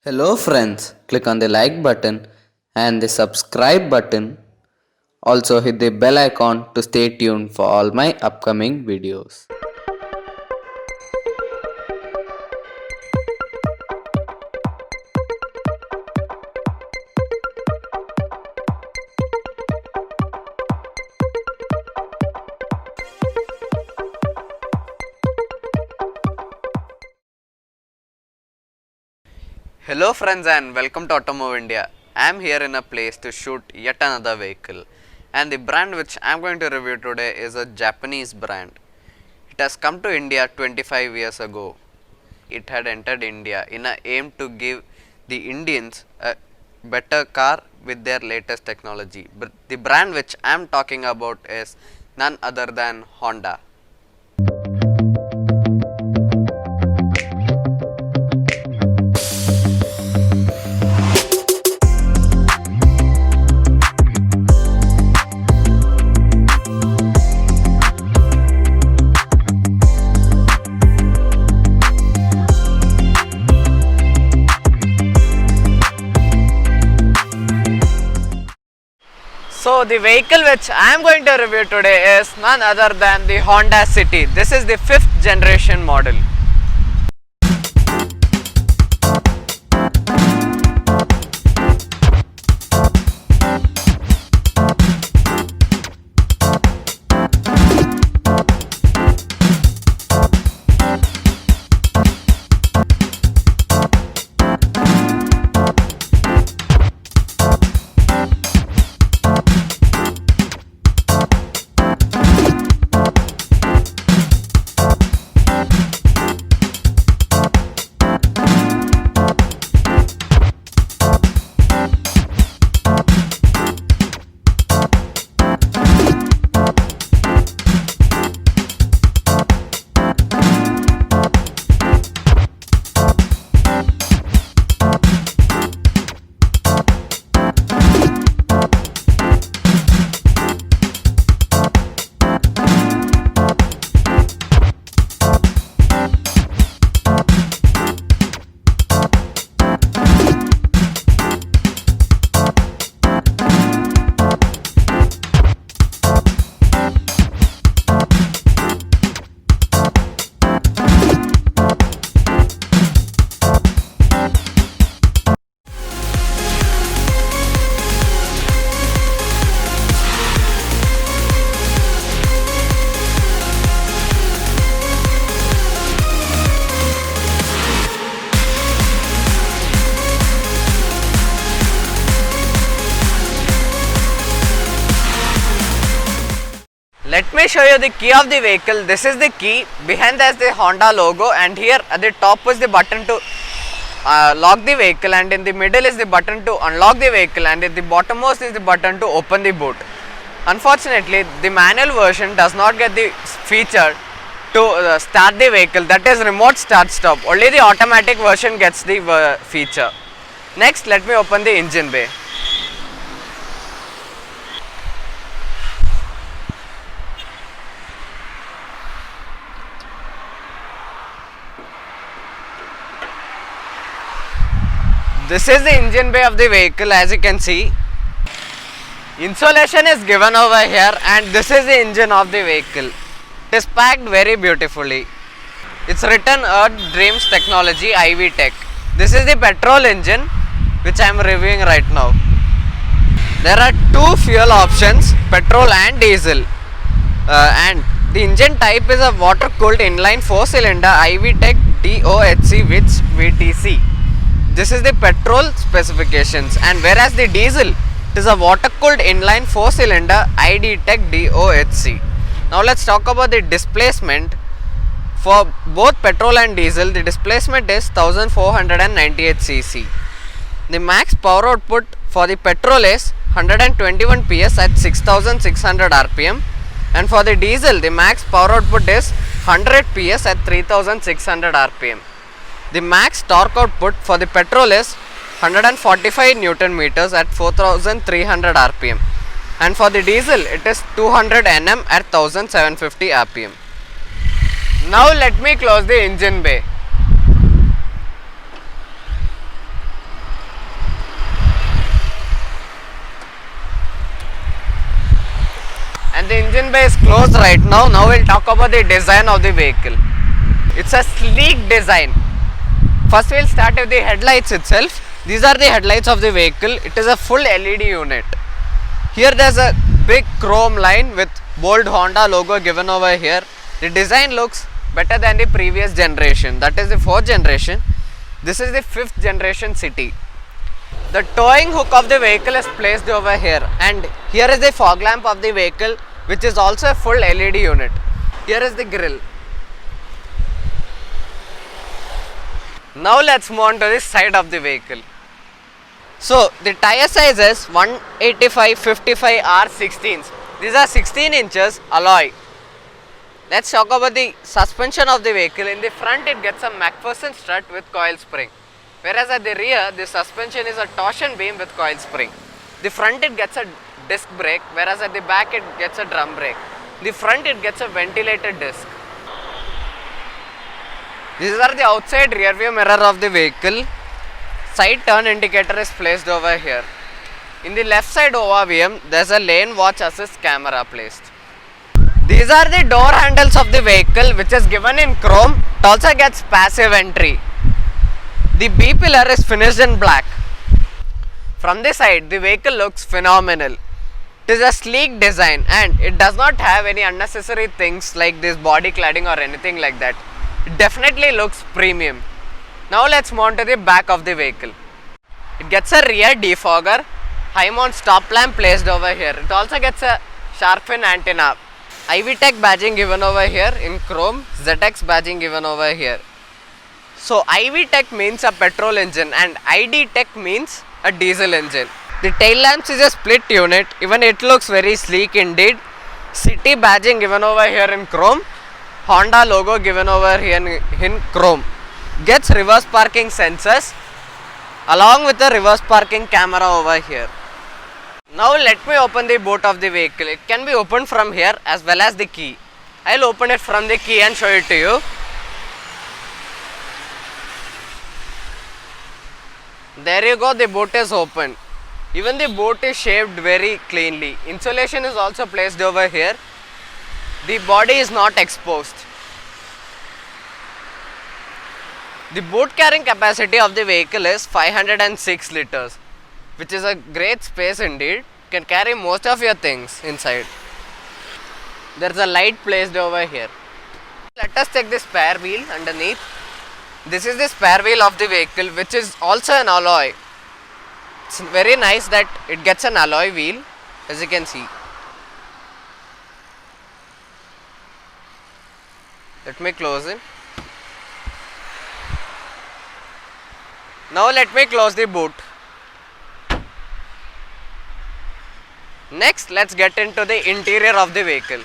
Hello friends, click on the like button and the subscribe button. Also hit the bell icon to stay tuned for all my upcoming videos. Hello friends and welcome to Automove India. I am here in a place to shoot yet another vehicle, and the brand which I am going to review today is a Japanese brand. It has come to India 25 years ago. It had entered India in an aim to give the Indians a better car with their latest technology. But the brand which I am talking about is none other than Honda. So the vehicle which I am going to review today is none other than the Honda City. This is the 5th generation model. Let me show you the key of the vehicle. This is the key. Behind there is the Honda logo, and here at the top is the button to lock the vehicle, and in the middle is the button to unlock the vehicle, and in the bottommost is the button to open the boot. Unfortunately, the manual version does not get the feature to start the vehicle, that is remote start stop. Only the automatic version gets the feature. Next, let me open the engine bay. This is the engine bay of the vehicle. As you can see, insulation is given over here, and this is the engine of the vehicle. It is packed very beautifully. It's written Earth Dreams Technology IV Tech. This is the petrol engine which I am reviewing right now. There are two fuel options, petrol and diesel, and the engine type is a water cooled inline 4-cylinder IV Tech DOHC with VTC. This is the petrol specifications, and whereas the diesel is a water cooled inline 4-cylinder ID Tech DOHC. Now let's talk about the displacement. For both petrol and diesel, the displacement is 1498 cc. The max power output for the petrol is 121 PS at 6600 rpm, and for the diesel the max power output is 100 PS at 3600 rpm. The max torque output for the petrol is 145 Newton meters at 4300 rpm, and for the diesel it is 200 Nm at 1750 rpm. Now let me close the engine bay. the engine bay is closed right now. Now we'll talk about the design of the vehicle. It's a sleek design. First we'll start with the headlights itself. These are the headlights of the vehicle. It is a full LED unit. Here there's a big chrome line with bold Honda logo given over here. The design looks better than the previous generation. That is the 4th generation. This is the 5th generation City. The towing hook of the vehicle is placed over here, and here is the fog lamp of the vehicle, which is also a full LED unit. Here is the grille. Now let's move on to the side of the vehicle. So the tire size is 185/55 R16s. These are 16 inches alloy. Let's talk about the suspension of the vehicle. In the front it gets a MacPherson strut with coil spring. Whereas at the rear, the suspension is a torsion beam with coil spring. The front it gets a disc brake, whereas at the back it gets a drum brake. The front it gets a ventilated disc. These are the outside rear view mirror of the vehicle. Side turn indicator is placed over here. In the left side ORVM, there is a lane watch assist camera placed. These are the door handles of the vehicle, which is given in chrome. It also gets passive entry. The B pillar is finished in black. From the side, the vehicle looks phenomenal. It is a sleek design and it does not have any unnecessary things like this body cladding or anything like that. It definitely looks premium. Now let's move on to the back of the vehicle. It gets a rear defogger, high mount stop lamp placed over here. It also gets a shark fin antenna. IV-Tech badging given over here in chrome, ZX badging given over here. So IV-Tech means a petrol engine and ID-Tech means a diesel engine. The tail lamps is a split unit, even it looks very sleek indeed. City badging given over here in chrome, Honda logo given over here in chrome. Gets reverse parking sensors along with the reverse parking camera over here. Now let me open the boot of the vehicle. It can be opened from here as well as the key. I'll open it from the key and show it to you. There you go, the boot is open. Even the boot is shaped very cleanly. Insulation is also placed over here. The body is not exposed. The boot carrying capacity of the vehicle is 506 liters, which is a great space indeed. You can carry most of your things inside. There is a light placed over here. Let us check the spare wheel underneath. This is the spare wheel of the vehicle, which is also an alloy. It's very nice that it gets an alloy wheel, as you can see. Let me close it. Now let me close the boot. Next, let's get into the interior of the vehicle.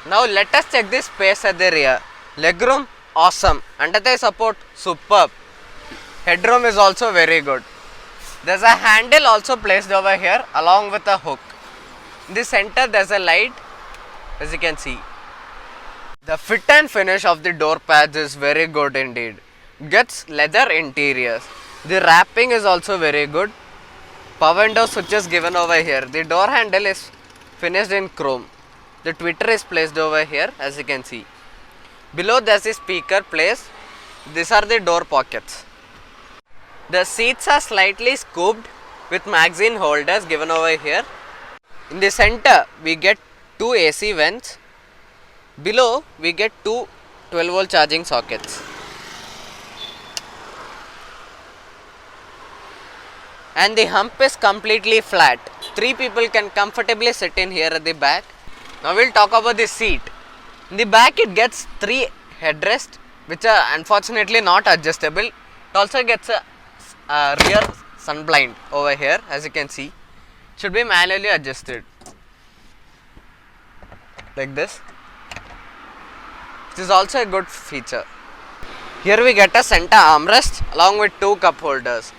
Now let us check the space at the rear. Legroom, awesome. Under thigh support, superb. Headroom is also very good. There is a handle also placed over here along with a hook. In the center there is a light, as you can see. The fit and finish of the door pads is very good indeed. Gets leather interiors. The wrapping is also very good. Power window switches given over here. The door handle is finished in chrome. The tweeter is placed over here, as you can see. Below there is a speaker placed. These are the door pockets. The seats are slightly scooped with magazine holders given over here. In the center we get two AC vents. Below we get two 12-volt charging sockets. And the hump is completely flat. 3 people can comfortably sit in here at the back. Now we'll talk about the seat. In the back it gets 3 headrests, which are unfortunately not adjustable. It also gets a rear sun blind over here, as you can see. It should be manually adjusted like this. This is also a good feature. Here we get a center armrest along with 2 cup holders.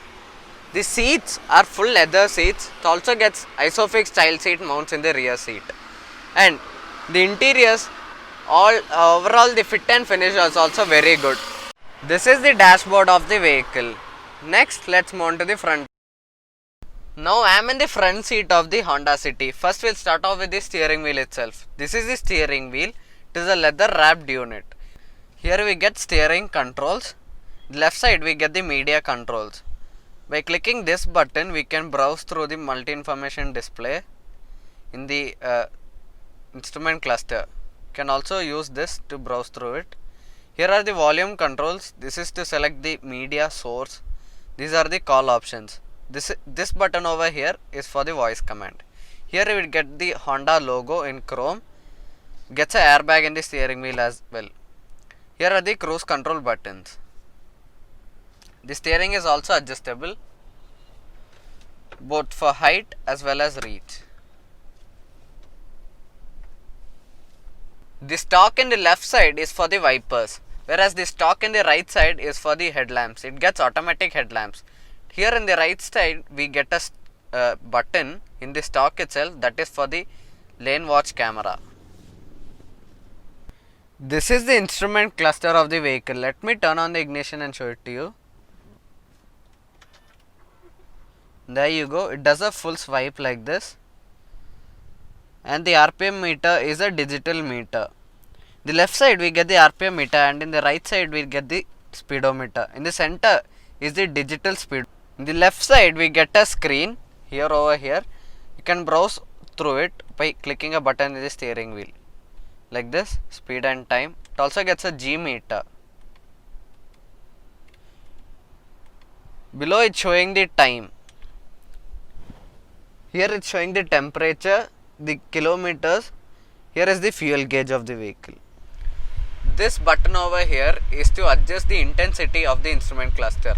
The seats are full leather seats. It also gets Isofix child seat mounts in the rear seat. And the interiors, overall the fit and finish is also very good. This is the dashboard of the vehicle. Next, let's move on to the front. Now I am in the front seat of the Honda City. First we'll start off with the steering wheel itself. This is the steering wheel. It is a leather wrapped unit. Here we get steering controls. The left side we get the media controls. By clicking this button we can browse through the multi-information display in the instrument cluster. You can also use this to browse through it. Here are the volume controls. This is to select the media source. These are the call options. This button over here is for the voice command. Here we will get the Honda logo in chrome. Gets a airbag in the steering wheel as well. Here are the cruise control buttons. The steering is also adjustable both for height as well as reach. The stalk in the left side is for the wipers, whereas the stalk in the right side is for the headlamps. It gets automatic headlamps. Here in the right side we get a button in the stalk itself that is for the lane watch camera. This is the instrument cluster of the vehicle. Let me turn on the ignition and show it to you. There you go. It does a full swipe like this. And the RPM meter is a digital meter. The left side we get the RPM meter and in the right side we get the speedometer. In the center is the digital speed. In the left side we get a screen here over here. You can browse through it by clicking a button in the steering wheel. Like this, speed and time. It also gets a G meter. Below it's showing the time. Here it's showing the temperature, the kilometers. Here is the fuel gauge of the vehicle. This button over here is to adjust the intensity of the instrument cluster.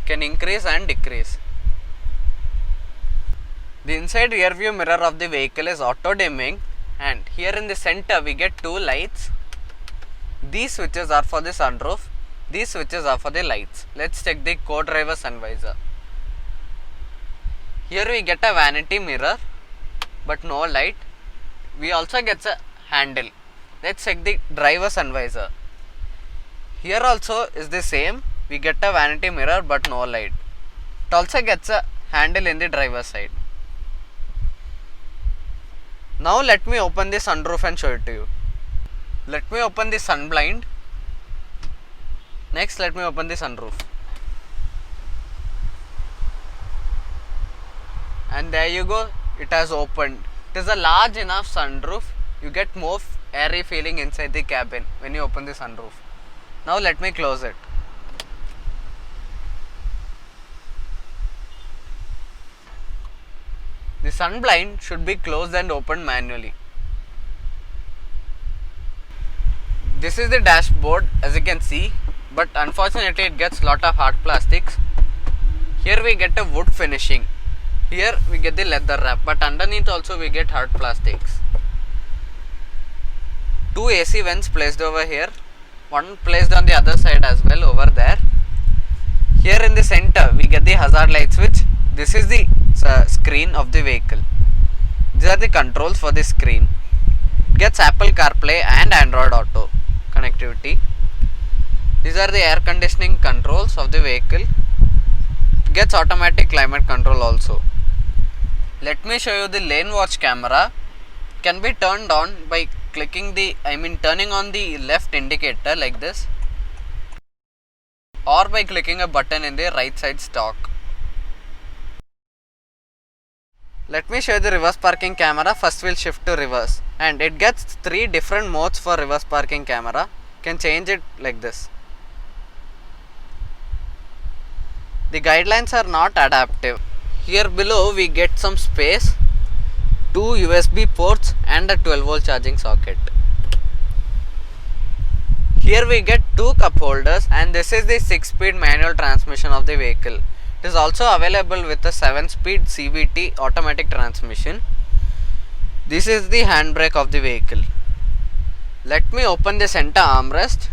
Can increase and decrease. The inside rear view mirror of the vehicle is auto dimming, and here in the center we get 2 lights. These switches are for the sunroof. These switches are for the lights. Let's check the co-driver sun visor. Here we get a vanity mirror but no light. We also get a handle. Let's check the driver sun visor. Here also is the same. We get a vanity mirror but no light. It also gets a handle in the driver's side. Now let me open the sunroof and show it to you. Let me open the sun blind. Next let me open the sunroof. And there you go, it has opened. It is a large enough sunroof. You get more airy feeling inside the cabin when you open the sunroof. Now let me close it. The sun blind should be closed and opened manually. This is the dashboard as you can see, but unfortunately it gets lot of hard plastics. Here we get a wood finishing. Here we get the leather wrap, but underneath also we get hard plastics. 2 AC vents placed over here, one placed on the other side as well over there. Here in the center we get the hazard light switch. This is the screen of the vehicle. These are the controls for the screen. It gets Apple CarPlay and Android Auto connectivity. These are the air conditioning controls of the vehicle. It gets automatic climate control also. Let me show you the lane watch camera. It can be turned on by clicking turning on the left indicator like this, or by clicking a button in the right side stalk. Let me show you the reverse parking camera. First we'll shift to reverse, and it gets 3 different modes for reverse parking camera. You can change it like this. The guidelines are not adaptive. Here below we get some space, 2 USB ports and a 12 volt charging socket. Here we get 2 cup holders, and this is the 6-speed manual transmission of the vehicle. It is also available with a 7-speed CVT automatic transmission. This is the handbrake of the vehicle. Let me open the center armrest.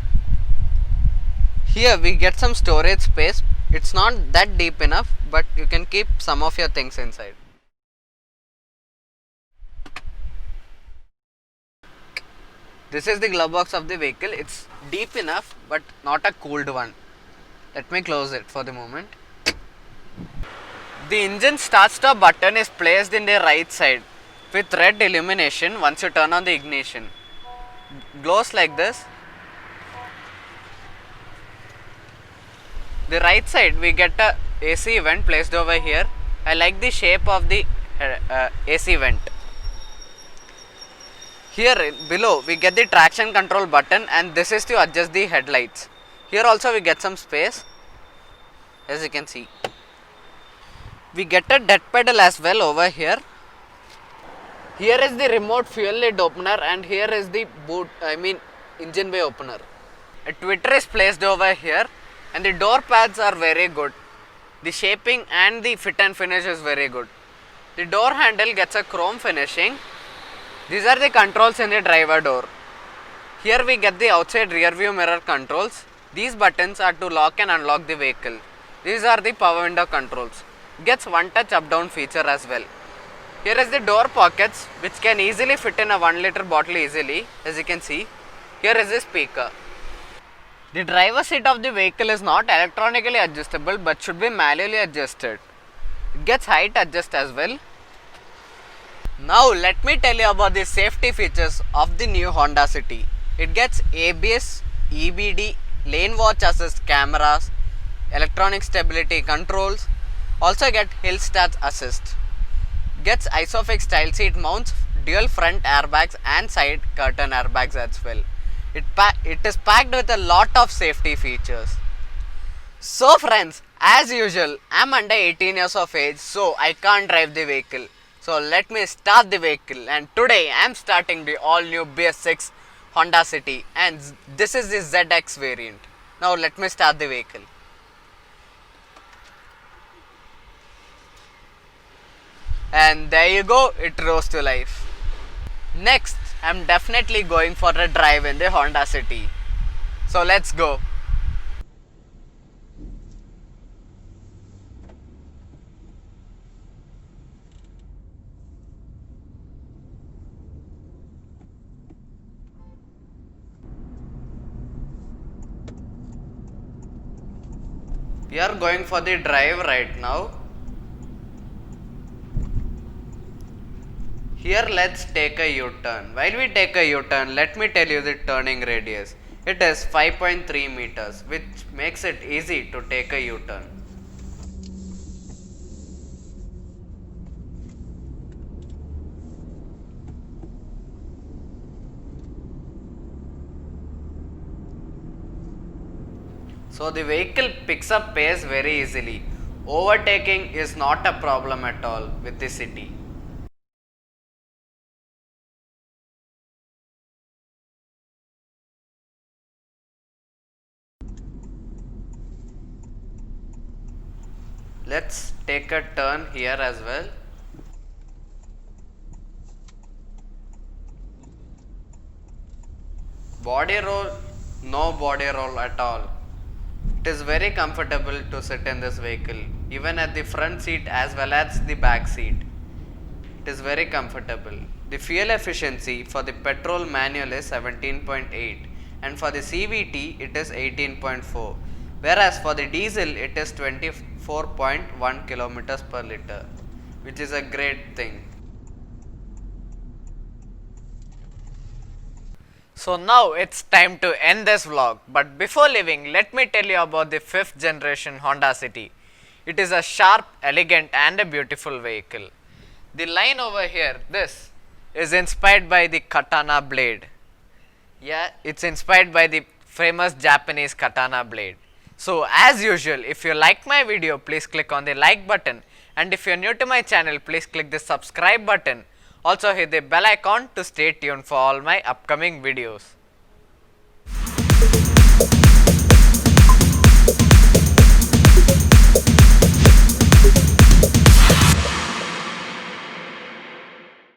Here we get some storage space. It's not that deep enough, but you can keep some of your things inside. This is the glove box of the vehicle. It's deep enough, but not a cooled one. Let me close it for the moment. The engine start stop button is placed in the right side with red illumination once you turn on the ignition. Glows like this. The right side we get a AC vent placed over here. I like the shape of the AC vent. Here below we get the traction control button, and this is to adjust the headlights. Here also we get some space, as you can see. We get a dead pedal as well over here. Here is the remote fuel lid opener, and here is the engine bay opener. A tweeter is placed over here, and the door pads are very good. The shaping and the fit and finish is very good. The door handle gets a chrome finishing. These are the controls in the driver door. Here we get the outside rear view mirror controls. These buttons are to lock and unlock the vehicle. These are the power window controls. Gets one touch up down feature as well. Here is the door pockets, which can easily fit in a 1 liter bottle easily, as you can see. Here is the speaker. The driver seat of the vehicle is not electronically adjustable, but should be manually adjusted. It gets height adjust as well. Now let me tell you about the safety features of the new Honda City. It gets ABS, EBD, lane watch assist cameras, electronic stability controls, also get hill start assist. Gets ISOFIX style seat mounts, dual front airbags and side curtain airbags as well. It is packed with a lot of safety features. So friends, as usual, I am under 18 years of age, so I can't drive the vehicle. So let me start the vehicle, and today I am starting the all new BS6 Honda City, and this is the ZX variant. Now let me start the vehicle. And there you go, it rose to life. Next, I am definitely going for a drive in the Honda City. So let's go. We are going for the drive right now. Here let's take a U-turn. While we take a U-turn, let me tell you the turning radius. It is 5.3 meters, which makes it easy to take a U-turn. So the vehicle picks up pace very easily. Overtaking is not a problem at all with the city. Let's take a turn here as well. Body roll, no body roll at all. It is very comfortable to sit in this vehicle, even at the front seat as well as the back seat. It is very comfortable. The fuel efficiency for the petrol manual is 17.8 and for the CVT it is 18.4, whereas for the diesel it is 24.1 kilometers per liter, which is a great thing. So now it's time to end this vlog, but before leaving, let me tell you about the 5th generation Honda City. It is a sharp, elegant and a beautiful vehicle. The line over here, this, is inspired by the katana blade. Yeah, it's inspired by the famous Japanese katana blade. So as usual, if you like my video, please click on the like button, and if you are new to my channel, please click the subscribe button. Also hit the bell icon to stay tuned for all my upcoming videos.